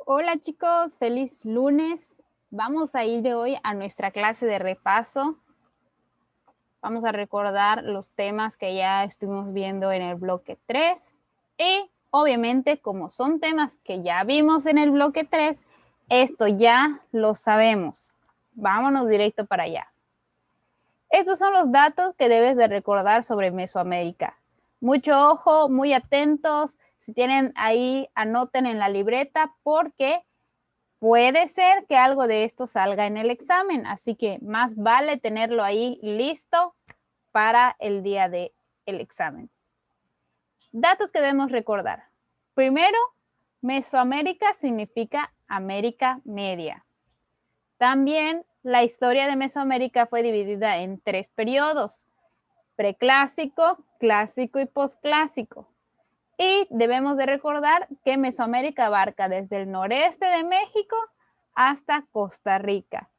Hola chicos, feliz lunes. Vamos a ir de hoy a nuestra clase de repaso. Vamos a recordar los temas que ya estuvimos viendo en el bloque 3 y obviamente como son temas que ya vimos en el bloque 3, esto ya lo sabemos. Vámonos directo para allá. Estos son los datos que debes de recordar sobre Mesoamérica. Mucho ojo, muy atentos. Si tienen ahí, anoten en la libreta porque puede ser que algo de esto salga en el examen, así que más vale tenerlo ahí listo para el día del examen. Datos que debemos recordar. Primero, Mesoamérica significa América Media. También la historia de Mesoamérica fue dividida en 3 periodos: preclásico, clásico y posclásico. Y debemos de recordar que Mesoamérica abarca desde el noreste de México hasta Costa Rica.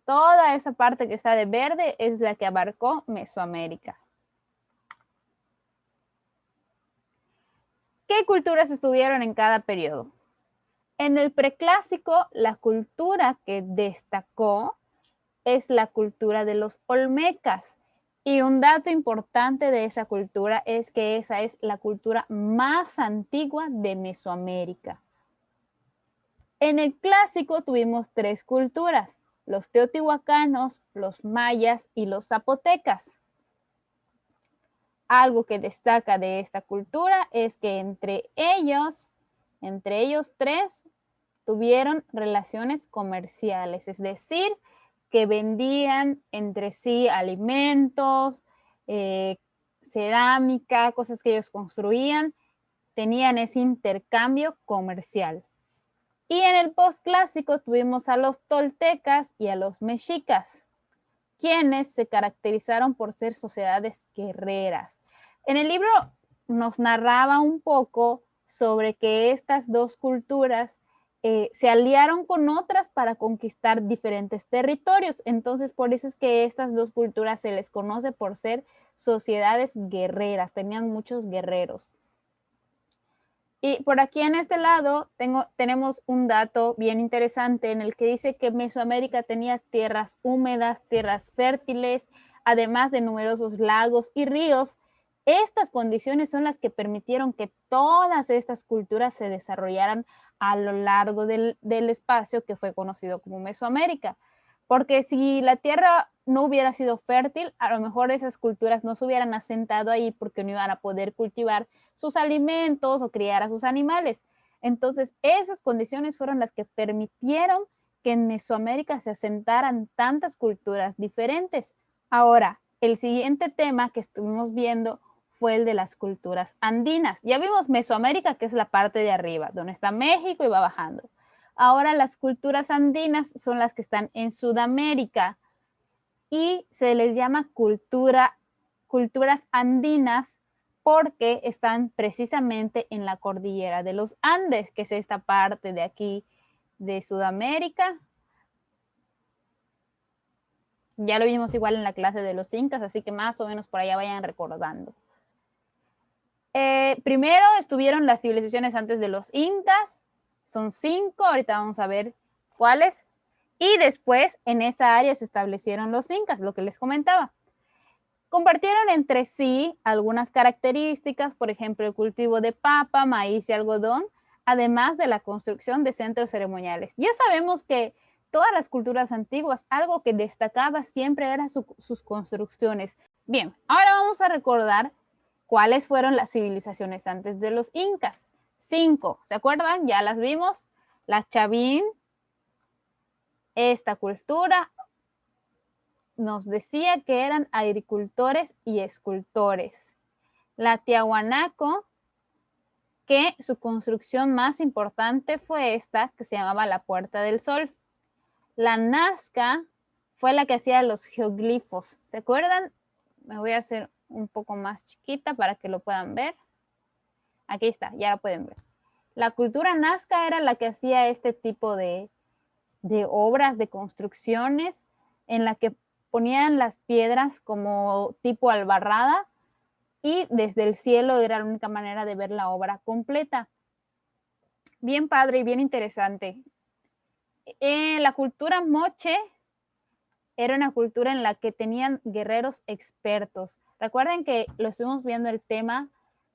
Toda esa parte que está de verde es la que abarcó Mesoamérica. ¿Qué culturas estuvieron en cada periodo? En el preclásico, la cultura que destacó es la cultura de los olmecas. Y un dato importante de esa cultura es que esa es la cultura más antigua de Mesoamérica. En el clásico tuvimos 3 culturas: los teotihuacanos, los mayas y los zapotecas. Algo que destaca de esta cultura es que entre ellos 3, tuvieron relaciones comerciales, es decir, que vendían entre sí alimentos, cerámica, cosas que ellos construían, tenían ese intercambio comercial. Y en el posclásico tuvimos a los toltecas y a los mexicas, quienes se caracterizaron por ser sociedades guerreras. En el libro nos narraba un poco sobre que estas dos culturas se aliaron con otras para conquistar diferentes territorios. Entonces, por eso es que estas dos culturas se les conoce por ser sociedades guerreras, tenían muchos guerreros. Y por aquí en este lado tenemos un dato bien interesante en el que dice que Mesoamérica tenía tierras húmedas, tierras fértiles, además de numerosos lagos y ríos. Estas condiciones son las que permitieron que todas estas culturas se desarrollaran a lo largo del espacio que fue conocido como Mesoamérica. Porque si la tierra no hubiera sido fértil, a lo mejor esas culturas no se hubieran asentado ahí porque no iban a poder cultivar sus alimentos o criar a sus animales. Entonces, esas condiciones fueron las que permitieron que en Mesoamérica se asentaran tantas culturas diferentes. Ahora, el siguiente tema que estuvimos viendo fue el de las culturas andinas. Ya vimos Mesoamérica, que es la parte de arriba, donde está México y va bajando. Ahora las culturas andinas son las que están en Sudamérica y se les llama culturas andinas porque están precisamente en la cordillera de los Andes, que es esta parte de aquí de Sudamérica. Ya lo vimos igual en la clase de los incas, así que más o menos por allá vayan recordando. Primero estuvieron las civilizaciones antes de los incas, son 5, ahorita vamos a ver cuáles. Y después en esa área se establecieron los incas, lo que les comentaba. Compartieron entre sí algunas características, por ejemplo, el cultivo de papa, maíz y algodón, además de la construcción de centros ceremoniales. Ya sabemos que todas las culturas antiguas, algo que destacaba siempre eran sus construcciones. Bien, ahora vamos a recordar cuáles fueron las civilizaciones antes de los incas. 5, ¿se acuerdan? Ya las vimos. La Chavín, esta cultura nos decía que eran agricultores y escultores. La Tiahuanaco, que su construcción más importante fue esta, que se llamaba la Puerta del Sol. La Nazca fue la que hacía los geoglifos. ¿Se acuerdan? Me voy a hacer un poco más chiquita para que lo puedan ver. Aquí está, ya lo pueden ver. La cultura Nazca era la que hacía este tipo de obras, de construcciones, en la que ponían las piedras como tipo albarrada y desde el cielo era la única manera de ver la obra completa. Bien padre y bien interesante. La cultura moche era una cultura en la que tenían guerreros expertos. Recuerden que lo estuvimos viendo el tema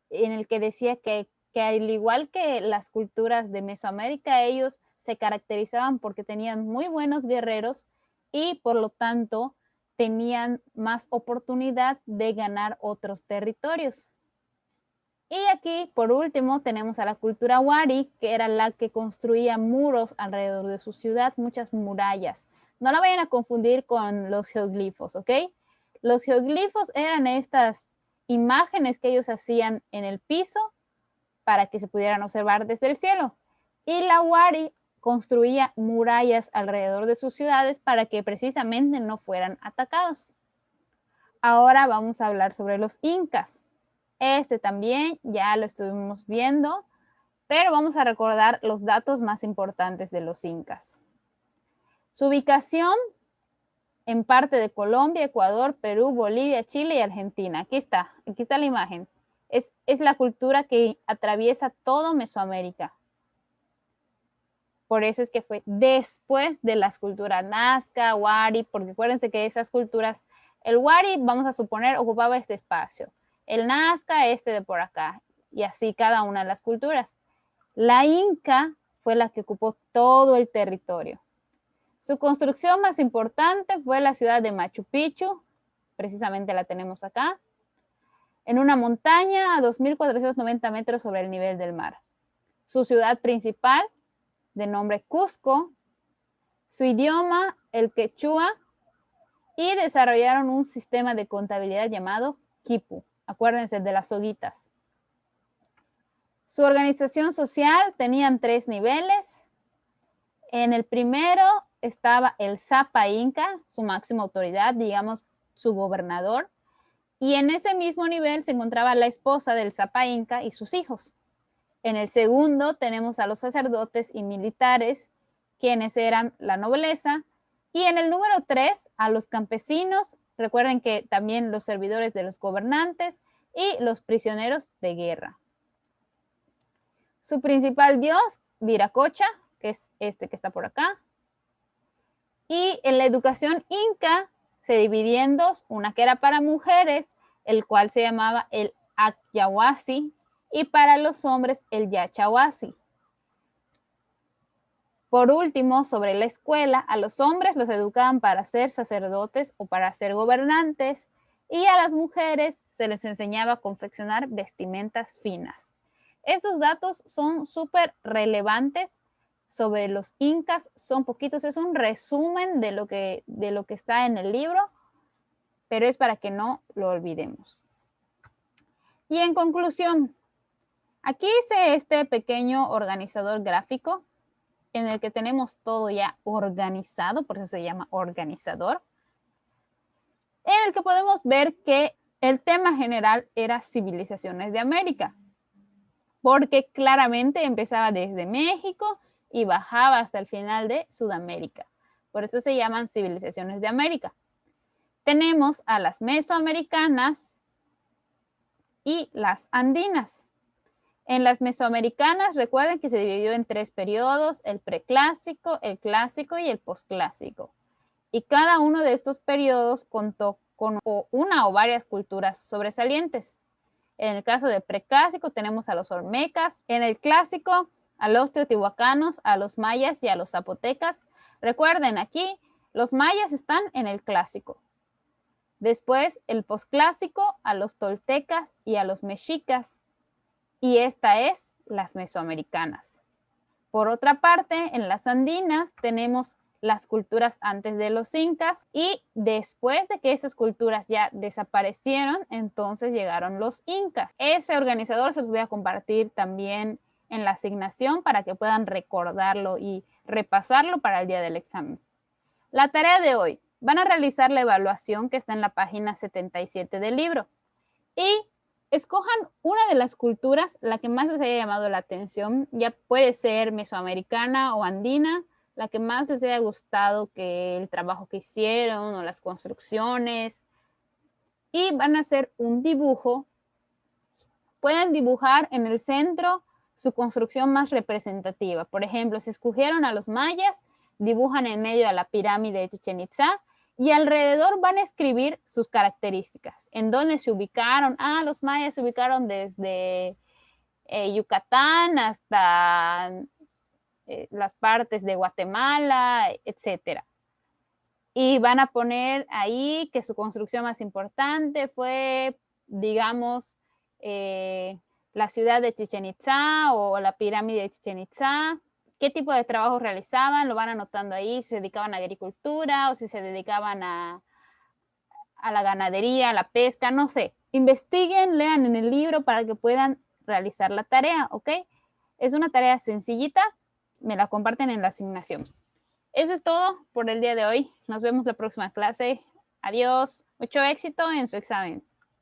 en el que decía que al igual que las culturas de Mesoamérica, ellos se caracterizaban porque tenían muy buenos guerreros y por lo tanto tenían más oportunidad de ganar otros territorios. Y aquí, por último, tenemos a la cultura Wari, que era la que construía muros alrededor de su ciudad, muchas murallas. No la vayan a confundir con los geoglifos, ¿ok? Los geoglifos eran estas imágenes que ellos hacían en el piso para que se pudieran observar desde el cielo. Y la Wari construía murallas alrededor de sus ciudades para que precisamente no fueran atacados. Ahora vamos a hablar sobre los incas. Este también ya lo estuvimos viendo, pero vamos a recordar los datos más importantes de los incas. Su ubicación en parte de Colombia, Ecuador, Perú, Bolivia, Chile y Argentina. Aquí está la imagen. Es la cultura que atraviesa todo Mesoamérica. Por eso es que fue después de las culturas Nazca, Wari, porque acuérdense que esas culturas, el Wari, vamos a suponer, ocupaba este espacio. El Nazca, este de por acá. Y así cada una de las culturas. La Inca fue la que ocupó todo el territorio. Su construcción más importante fue la ciudad de Machu Picchu, precisamente la tenemos acá, en una montaña a 2.490 metros sobre el nivel del mar. Su ciudad principal, de nombre Cusco, su idioma, el quechua, y desarrollaron un sistema de contabilidad llamado Quipu. Acuérdense de las soguitas. Su organización social tenían 3 niveles. En el primero estaba el Zapa Inca, su máxima autoridad, digamos, su gobernador. Y en ese mismo nivel se encontraba la esposa del Zapa Inca y sus hijos. En el segundo tenemos a los sacerdotes y militares, quienes eran la nobleza. Y en el número 3, a los campesinos, recuerden que también los servidores de los gobernantes y los prisioneros de guerra. Su principal dios, Viracocha, que es este que está por acá. Y en la educación inca se dividía en dos, una que era para mujeres, el cual se llamaba el Acyahuasi, y para los hombres el Yachahuasi. Por último, sobre la escuela, a los hombres los educaban para ser sacerdotes o para ser gobernantes, y a las mujeres se les enseñaba a confeccionar vestimentas finas. Estos datos son súper relevantes sobre los incas, son poquitos, es un resumen de lo que está en el libro, pero es para que no lo olvidemos. Y en conclusión, aquí hice este pequeño organizador gráfico en el que tenemos todo ya organizado, por eso se llama organizador, en el que podemos ver que el tema general era civilizaciones de América, porque claramente empezaba desde México y bajaba hasta el final de Sudamérica. Por eso se llaman civilizaciones de América. Tenemos a las mesoamericanas y las andinas. En las mesoamericanas, recuerden que se dividió en 3 periodos, el preclásico, el clásico y el posclásico. Y cada uno de estos periodos contó con una o varias culturas sobresalientes. En el caso del preclásico tenemos a los olmecas, en el clásico a los teotihuacanos, a los mayas y a los zapotecas. Recuerden, aquí los mayas están en el clásico. Después el posclásico a los toltecas y a los mexicas. Y esta es las mesoamericanas. Por otra parte, en las andinas tenemos las culturas antes de los incas y después de que estas culturas ya desaparecieron, entonces llegaron los incas. Ese organizador se los voy a compartir también en la asignación para que puedan recordarlo y repasarlo para el día del examen. La tarea de hoy, van a realizar la evaluación que está en la página 77 del libro y escojan una de las culturas, la que más les haya llamado la atención, ya puede ser mesoamericana o andina, la que más les haya gustado que el trabajo que hicieron o las construcciones, y van a hacer un dibujo. Pueden dibujar en el centro su construcción más representativa. Por ejemplo, si escogieron a los mayas, dibujan en medio a la pirámide de Chichén Itzá y alrededor van a escribir sus características. En dónde se ubicaron. Los mayas se ubicaron desde Yucatán hasta las partes de Guatemala, etcétera. Y van a poner ahí que su construcción más importante fue, digamos, la ciudad de Chichén Itzá o la pirámide de Chichén Itzá. ¿Qué tipo de trabajo realizaban? Lo van anotando ahí, si se dedicaban a agricultura o si se dedicaban a la ganadería, a la pesca, no sé. Investiguen, lean en el libro para que puedan realizar la tarea, ¿ok? Es una tarea sencillita, me la comparten en la asignación. Eso es todo por el día de hoy. Nos vemos la próxima clase. Adiós. Mucho éxito en su examen.